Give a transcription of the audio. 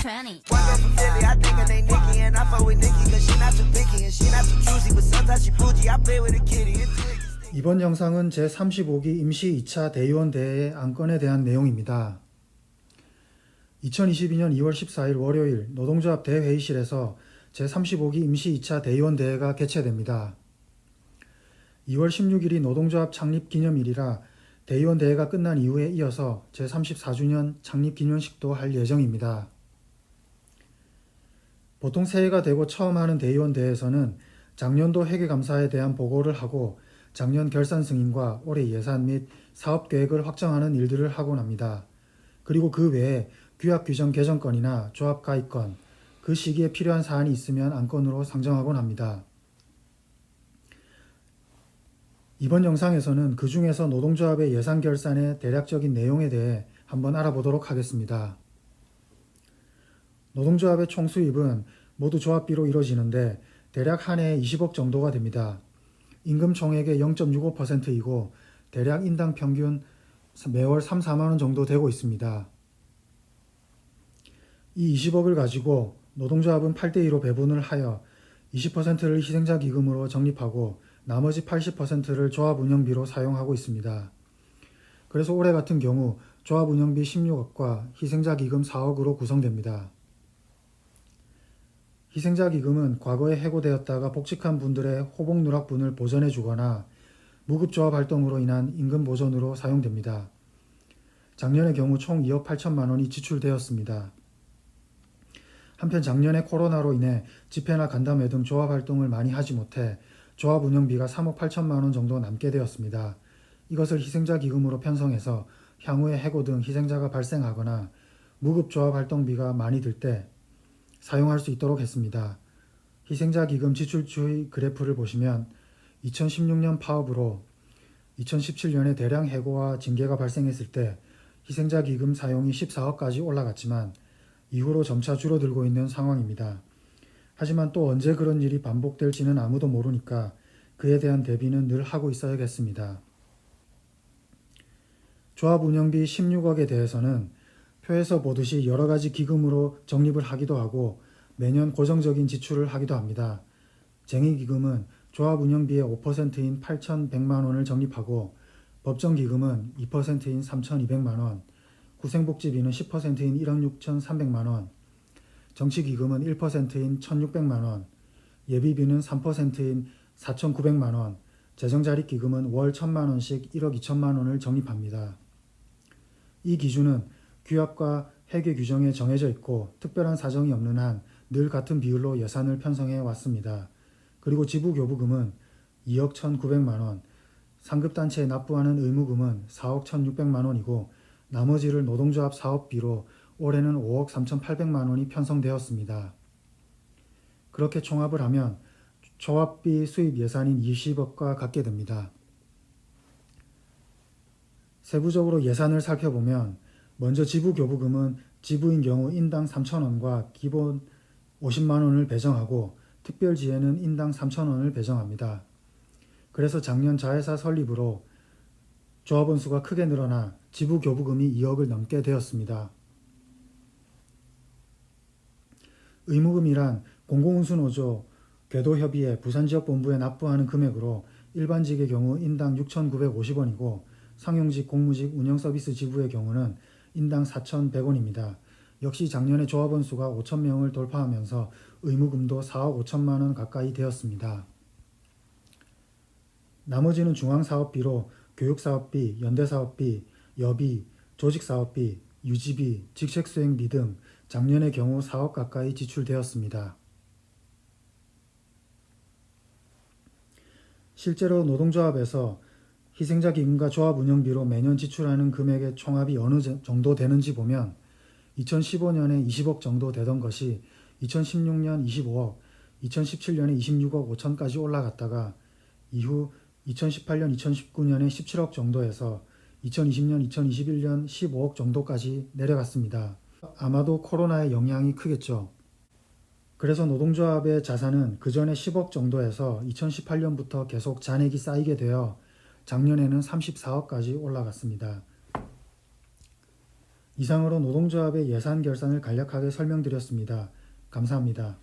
tranny. One girl from Philly, I think her name Nikki, and I fuck with Nikki cause she not too picky and she not too choosy, but sometimes she bougie. I play with a kitty. 이번 영상은 제35기 임시 2차 대의원 대회의 안건에 대한 내용입니다. 2022년 2월 14일 월요일 노동조합 대회의실에서 제35기 임시 2차 대의원 대회가 개최됩니다. 2월 16일이 노동조합 창립 기념일이라 대의원 대회가 끝난 이후에 이어서 제34주년 창립 기념식도 할 예정입니다. 보통 새해가 되고 처음 하는 대의원 대회에서는 작년도 회계감사에 대한 보고를 하고 작년 결산 승인과 올해 예산 및 사업계획을 확정하는 일들을 하곤 합니다. 그리고 그 외에 규약규정 개정건이나 조합 가입건, 그 시기에 필요한 사안이 있으면 안건으로 상정하곤 합니다. 이번 영상에서는 그 중에서 노동조합의 예산 결산의 대략적인 내용에 대해 한번 알아보도록 하겠습니다. 노동조합의 총 수입은 모두 조합비로 이루어지는데 대략 한 해에 20억 정도가 됩니다. 임금 총액의 0.65%이고 대략 인당 평균 매월 3, 4만원 정도 되고 있습니다. 이 20억을 가지고 노동조합은 8대2로 배분을 하여 20%를 희생자 기금으로 적립하고 나머지 80%를 조합 운영비로 사용하고 있습니다. 그래서 올해 같은 경우 조합 운영비 16억과 희생자 기금 4억으로 구성됩니다. 희생자 기금은 과거에 해고되었다가 복직한 분들의 호복 누락분을 보전해 주거나 무급조합 활동으로 인한 임금 보전으로 사용됩니다. 작년의 경우 총 2억 8천만 원이 지출되었습니다. 한편 작년에 코로나로 인해 집회나 간담회 등 조합 활동을 많이 하지 못해 조합 운영비가 3억 8천만 원 정도 남게 되었습니다. 이것을 희생자 기금으로 편성해서 향후에 해고 등 희생자가 발생하거나 무급조합 활동비가 많이 들 때 사용할 수 있도록 했습니다. 희생자 기금 지출 추이 그래프를 보시면 2016년 파업으로 2017년에 대량 해고와 징계가 발생했을 때 희생자 기금 사용이 14억까지 올라갔지만 이후로 점차 줄어들고 있는 상황입니다. 하지만 또 언제 그런 일이 반복될지는 아무도 모르니까 그에 대한 대비는 늘 하고 있어야겠습니다. 조합 운영비 16억에 대해서는 표에서 보듯이 여러가지 기금으로 적립을 하기도 하고 매년 고정적인 지출을 하기도 합니다. 쟁의기금은 조합 운영비의 5%인 8,100만원을 적립하고 법정기금은 2%인 3,200만원, 구생복지비는 10%인 1억 6,300만원, 정치기금은 1%인 1,600만원, 예비비는 3%인 4,900만원, 재정자립기금은 월 1,000만원씩 1억 2천만원을 적립합니다. 이 기준은 규약과 회계 규정에 정해져 있고 특별한 사정이 없는 한 늘 같은 비율로 예산을 편성해 왔습니다. 그리고 지부교부금은 2억 1,900만원, 상급단체에 납부하는 의무금은 4억 1,600만원이고 나머지를 노동조합 사업비로 올해는 5억 3,800만원이 편성되었습니다. 그렇게 총합을 하면 조합비 수입 예산인 20억과 같게 됩니다. 세부적으로 예산을 살펴보면 먼저 지부교부금은 지부인 경우 인당 3,000원과 기본 50만원을 배정하고 특별지에는 인당 3,000원을 배정합니다. 그래서 작년 자회사 설립으로 조합원 수가 크게 늘어나 지부교부금이 2억을 넘게 되었습니다. 의무금이란 공공운수노조, 궤도협의회, 부산지역본부에 납부하는 금액으로 일반직의 경우 인당 6,950원이고 상용직, 공무직, 운영서비스 지부의 경우는 인당 4,100원입니다. 역시 작년에 조합원 수가 5,000명을 돌파하면서 의무금도 4억 5천만원 가까이 되었습니다. 나머지는 중앙사업비로 교육사업비, 연대사업비, 여비, 조직사업비, 유지비, 직책수행비 등 작년의 경우 4억 가까이 지출되었습니다. 실제로 노동조합에서 희생자 기금과 조합 운영비로 매년 지출하는 금액의 총합이 어느 정도 되는지 보면 2015년에 20억 정도 되던 것이 2016년 25억, 2017년에 26억 5천까지 올라갔다가 이후 2018년, 2019년에 17억 정도에서 2020년, 2021년 15억 정도까지 내려갔습니다. 아마도 코로나의 영향이 크겠죠. 그래서 노동조합의 자산은 그 전에 10억 정도에서 2018년부터 계속 잔액이 쌓이게 되어 작년에는 34억까지 올라갔습니다. 이상으로 노동조합의 예산 결산을 간략하게 설명드렸습니다. 감사합니다.